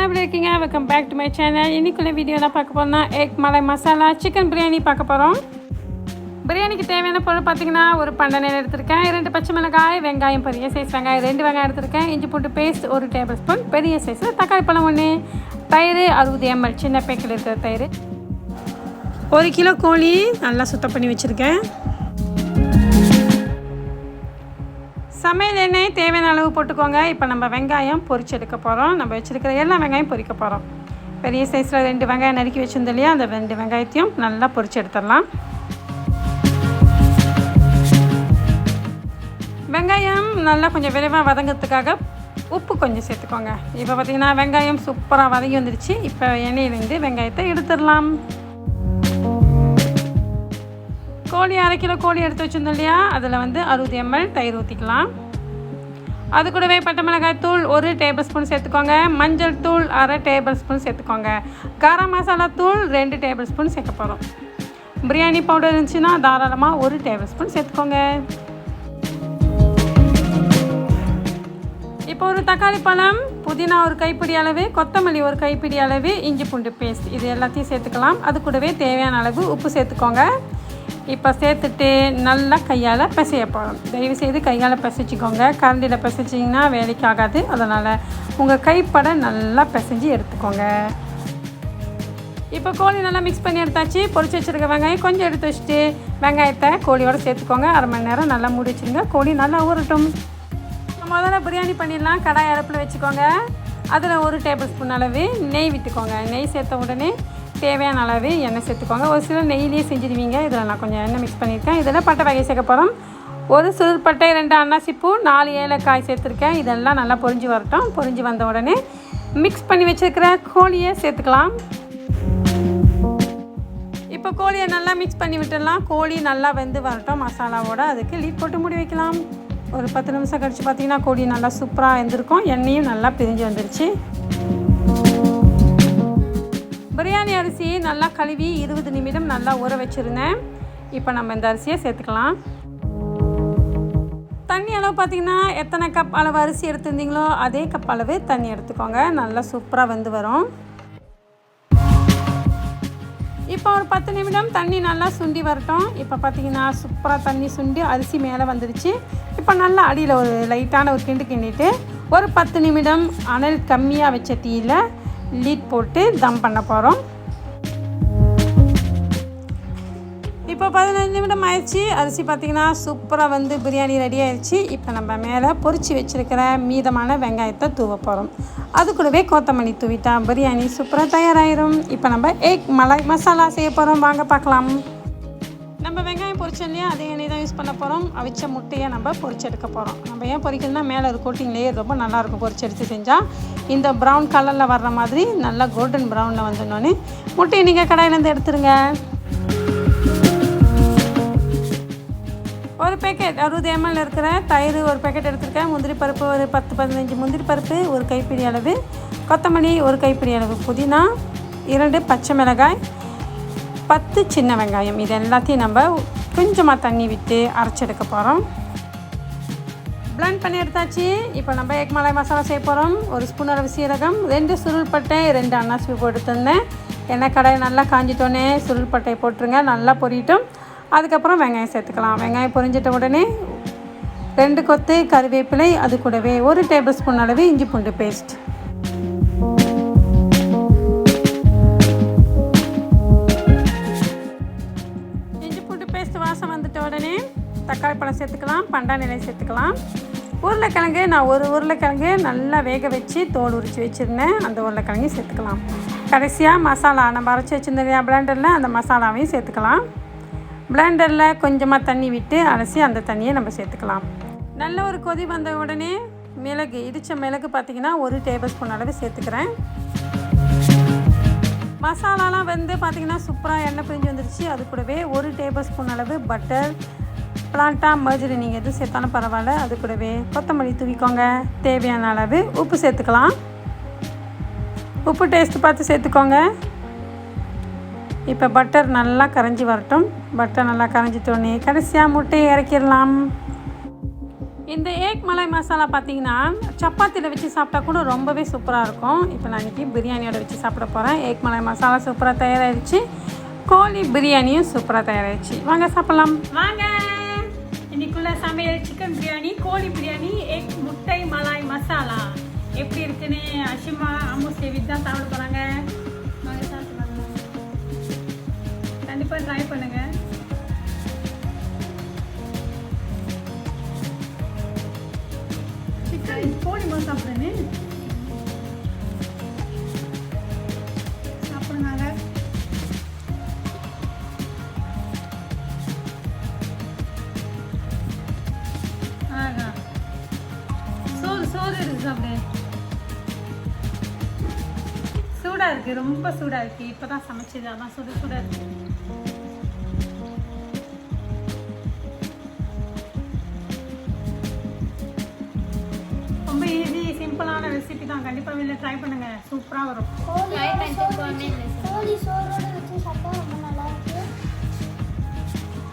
எப்படி இருக்கீங்க? Welcome back to my channel. இன்றைக்குள்ள வீடியோ தான் பார்க்க போகிறோம்னா எக் மலை மசாலா சிக்கன் பிரியாணி பார்க்க போகிறோம். பிரியாணிக்கு தேவையான பொருள் பார்த்திங்கன்னா ஒரு பண்டனை எடுத்திருக்கேன், 2 பச்சை மிளகாய், வெங்காயம் பெரிய சைஸ் வெங்காயம் 2 வெங்காயம் எடுத்திருக்கேன், இஞ்சி பூண்டு பேஸ்ட் 1 டேபிள் ஸ்பூன், பெரிய சைஸில் தக்காளி பழம் 1, தயிர் 60 ml சின்ன பேக்கில் இருக்கிற தயிர், 1 கிலோ கோழி நல்லா சுத்தம் பண்ணி வச்சுருக்கேன். சமையல் எண்ணெய் தேவையான அளவு போட்டுக்கோங்க. இப்போ நம்ம வெங்காயம் பொரிச்சு எடுக்க போகிறோம். நம்ம வச்சுருக்கிற எல்லா வெங்காயம் பொரிக்க போகிறோம். பெரிய சைஸில் 2 வெங்காயம் நறுக்கி வச்சுருந்தோம் இல்லையா, அந்த 2 வெங்காயத்தையும் நல்லா பொரிச்சு எடுத்துடலாம். வெங்காயம் நல்லா கொஞ்சம் விரைவாக வதங்கிறதுக்காக உப்பு கொஞ்சம் சேர்த்துக்கோங்க. இப்போ பார்த்திங்கன்னா வெங்காயம் சூப்பராக வதங்கி வந்துடுச்சு. இப்போ எண்ணெயிலேருந்து வெங்காயத்தை எடுத்துடலாம். கோழி 1/2 கிலோ கோழி எடுத்து வச்சுருந்தோம் இல்லையா, அதில் 60 ml தயிர் ஊற்றிக்கலாம். அது கூடவே பட்டை மிளகாய் தூள் 1 டேபிள் ஸ்பூன் சேர்த்துக்கோங்க, மஞ்சள் தூள் 1/2 டேபிள் ஸ்பூன் சேர்த்துக்கோங்க, கரம் மசாலா தூள் 2 டேபிள் ஸ்பூன் சேர்க்க போகிறோம். பிரியாணி பவுடர் இருந்துச்சுன்னா தாராளமாக 1 டேபிள் ஸ்பூன் சேர்த்துக்கோங்க. இப்போ ஒரு தக்காளி பழம், புதினா 1 கைப்பிடி அளவு, கொத்தமல்லி 1 கைப்பிடி அளவு, இஞ்சி பூண்டு பேஸ்ட் இது எல்லாத்தையும் சேர்த்துக்கலாம். அது கூடவே தேவையான அளவு உப்பு சேர்த்துக்கோங்க. இப்போ சேர்த்துட்டு நல்லா கையால் பிசைய போகிறோம். தயவுசெய்து கையால் பிசைச்சிக்கோங்க. கரண்டியில் பிசைச்சிங்கன்னா வேலைக்கு ஆகாது. அதனால் உங்கள் கைப்பட நல்லா பிசைஞ்சு எடுத்துக்கோங்க. இப்போ கோழி நல்லா மிக்ஸ் பண்ணி எடுத்தாச்சு. பொரிச்சு வச்சுருக்க வெங்காயம் கொஞ்சம் எடுத்து வச்சுட்டு வெங்காயத்தை கோழியோடு சேர்த்துக்கோங்க. 1/2 மணி நேரம் நல்லா மூடி வச்சுருங்க. கோழி நல்லா ஊறட்டும். முதல்ல பிரியாணி பண்ணிடலாம். கடாய் அடுப்பில் வச்சுக்கோங்க. அதில் 1 டேபிள் ஸ்பூன் அளவு நெய் விட்டுக்கோங்க. நெய் சேர்த்த உடனே தேவையான அளவு எண்ணெய் சேர்த்துக்கோங்க. ஒரு சிலர் நெய்லேயே செஞ்சுடுவீங்க. இதில் நான் கொஞ்சம் எண்ணெய் மிக்ஸ் பண்ணியிருக்கேன். இதில் பட்டை வகை சேர்க்க போகிறோம். 1 சுருள்பட்டை, 2 அன்னாசிப்பூ, 4 ஏலக்காய் சேர்த்துருக்கேன். இதெல்லாம் நல்லா பொரிஞ்சு வரட்டும். பொரிஞ்சு வந்த உடனே மிக்ஸ் பண்ணி வச்சுருக்கிற கோழியை சேர்த்துக்கலாம். இப்போ கோழியை நல்லா மிக்ஸ் பண்ணி விட்டுடலாம். கோழி நல்லா வெந்து வரட்டும் மசாலாவோட. அதுக்கு லீட் போட்டு மூடி வைக்கலாம். ஒரு 10 நிமிஷம் கழிச்சு பார்த்திங்கன்னா கோழி நல்லா சூப்பராக வெந்திருக்கும். எண்ணெயும் நல்லா பிரிஞ்சு வந்துருச்சு. பிரியாணி அரிசி நல்லா கழுவி 20 நிமிடம் நல்லா ஊற வச்சுருந்தேன். இப்போ நம்ம இந்த அரிசியை சேர்த்துக்கலாம். தண்ணி அளவு பார்த்திங்கன்னா எத்தனை கப் அளவு அரிசி எடுத்துருந்தீங்களோ அதே கப் அளவு தண்ணி எடுத்துக்கோங்க. நல்லா சூப்பராக வெந்து வரும். இப்போ ஒரு 10 நிமிடம் தண்ணி நல்லா சுண்டி வரட்டும். இப்போ பார்த்திங்கன்னா சூப்பராக தண்ணி சுண்டி அரிசி மேலே வந்துடுச்சு. இப்போ நல்லா அடியில் ஒரு லைட்டான ஒரு கிண்டிட்டு ஒரு 10 நிமிடம் அனல் கம்மியாக வச்ச தீயில் லீட் போட்டு தம் பண்ண போகிறோம். இப்போ 15 நிமிடம் ஆயிடுச்சு. அரிசி பார்த்திங்கன்னா சூப்பராக வந்து பிரியாணி ரெடி ஆயிடுச்சு. இப்போ நம்ம மேலே பொரிச்சு வச்சுருக்கிற மீதமான வெங்காயத்தை தூவ போகிறோம். அது கூடவே கொத்தமல்லி தூவிட்டா பிரியாணி சூப்பராக தயாராகிடும். இப்போ நம்ம எக் மலை மசாலா செய்ய போகிறோம். வாங்க பார்க்கலாம். நம்ம வெங்காயம் பொரிச்சோம் இல்லையா, அதே எண்ணெய் தான் யூஸ் பண்ண போகிறோம். அவிச்ச முட்டையை நம்ம பொரிச்சு எடுக்க போகிறோம். நம்ம ஏன் பொரிக்கணும்னா மேலே ஒரு கோட்டிங் லேயர் ரொம்ப நல்லாயிருக்கும். பொரிச்சு எடுத்து செஞ்சால் இந்த ப்ரௌன் கலரில் வர்ற மாதிரி நல்லா கோல்டன் ப்ரௌனில் வந்துடனோன்னு முட்டையை நீங்கள் கடாயிலேருந்து எடுத்துருங்க. ஒரு பேக்கெட் 60 ml இருக்கிற தயிர் 1 பேக்கெட் எடுத்துருக்கேன். முந்திரி பருப்பு ஒரு 10-15 முந்திரி பருப்பு, 1 கைப்பிடி அளவு கொத்தமல்லி, 1 கைப்பிடி அளவு புதினா, 2 பச்சை மிளகாய், 10 சின்ன வெங்காயம். இது எல்லாத்தையும் நம்ம கொஞ்சமாக தண்ணி விட்டு அரைச்செடுக்க போகிறோம். பிளெண்ட் பண்ணி எடுத்தாச்சு. இப்போ நம்ம எக் மலை மசாலா செய்ய போகிறோம். 1 ஸ்பூன் அளவு சீரகம், 2 சுருள்பட்டை, 2 அன்னாசி பூ எடுத்துருந்தேன். எண்ணெய் கடாயை நல்லா காஞ்சிட்டோன்னே சுருள்பட்டையை போட்டுருங்க. நல்லா பொரியட்டும். அதுக்கப்புறம் வெங்காயம் சேர்த்துக்கலாம். வெங்காயம் பொரிஞ்சிட்ட உடனே 2 கொத்து கருவேப்பிலை, அது கூடவே 1 டேபிள் ஸ்பூன் அளவு இஞ்சி பூண்டு பேஸ்ட். இஞ்சி பூண்டு பேஸ்ட் வாசம் வந்துட்ட உடனே தக்காளி பழம் சேர்த்துக்கலாம். பண்டாணிலை சேர்த்துக்கலாம். உருளைக்கிழங்கு நான் 1 உருளைக்கிழங்கு நல்லா வேக வச்சு தோல் உரித்து வச்சுருந்தேன். அந்த உருளைக்கிழங்கு சேர்த்துக்கலாம். கடைசியாக மசாலா நம்ம அரைச்சி வச்சுருந்தேன் பிளெண்டரில், அந்த மசாலாவையும் சேர்த்துக்கலாம். பிளெண்டரில் கொஞ்சமாக தண்ணி விட்டு அலசி அந்த தண்ணியை நம்ம சேர்த்துக்கலாம். நல்ல ஒரு கொதி வந்த உடனே மிளகு, இடித்த மிளகு பார்த்திங்கன்னா 1 டேபிள் ஸ்பூன் அளவு சேர்த்துக்கிறேன். மசாலாலாம் வந்து பார்த்திங்கன்னா சூப்பராக எண்ணெய் பிரிஞ்சு வந்துருச்சு. அது கூடவே 1 டேபிள் ஸ்பூன் அளவு பட்டர், பிளான்டா, மர்ஜரி நீங்கள் எதுவும் சேர்த்தாலும் பரவாயில்ல. அது கூடவே கொத்தமல்லி தூவிக்கோங்க. தேவையான அளவு உப்பு சேர்த்துக்கலாம். உப்பு டேஸ்ட்டு பார்த்து சேர்த்துக்கோங்க. இப்போ பட்டர் நல்லா கரைஞ்சி வரட்டும். பட்டர் நல்லா கரைஞ்சிட்டோன்னே கடைசியாக முட்டையை இறக்கிடலாம். இந்த ஏக் மலாய் மசாலா பார்த்தீங்கன்னா சப்பாத்தியில் வச்சு சாப்பிட்டா கூட ரொம்பவே சூப்பராக இருக்கும். இப்போ நான் இன்றைக்கி பிரியாணியோட வச்சு சாப்பிட போகிறேன். ஏக் மலாய் மசாலா சூப்பராக தயாராகிடுச்சு, கோழி பிரியாணியும் சூப்பராக தயாராகிடுச்சு. வாங்க சாப்பிட்லாம். வாங்க. இன்றைக்குள்ள சமையல் சிக்கன் பிரியாணி, கோழி பிரியாணி, ஏக் முட்டை மலாய் மசாலா எப்படி இருக்குன்னு அஷிமா அம்மு சேவித் தான் சாப்பிட போகிறாங்க. வாங்க சாப்பிடுவாங்க. கண்டிப்பாக ட்ரை பண்ணுங்கள். கோழி மாதிரி சாப்பிடுன்னு சாப்பிடுனாங்க. சோறு இருக்கு சாப்பிடு. சூடா இருக்கு, ரொம்ப சூடா இருக்கு. இப்பதான் சமைச்சது, அதான் சூடா இருக்கு. ரொம்ப ஈஸி சிம்பிளான ரெசிபி தான். கண்டிப்பாக வீட்டில் ட்ரை பண்ணுங்க, சூப்பராக வரும்.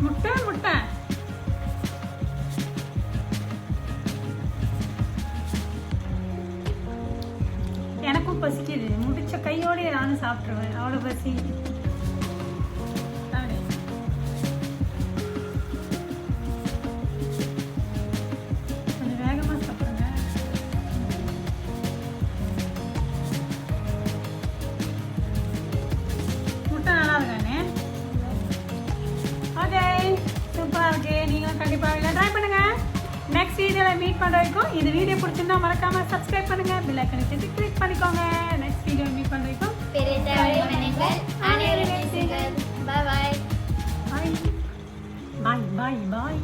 முட்டை எனக்கும் பசிக்குது. முடிச்ச கையோடய நானும் சாப்பிட்ருவேன், அவ்வளோ பசி. நெக்ஸ்ட் வீடியோவில் மீட் பண்ணுற வரைக்கும் இந்த வீடியோ பிடிச்சிருந்தா மறக்காம சப்ஸ்கிரைப் பண்ணுங்க, பெல் ஐக்கனை கிளிக் பண்ணிக்கோங்க. நெக்ஸ்ட் வீடியோ மீட் பண்ணுற வரைக்கும் பாய் பாய் பாய்.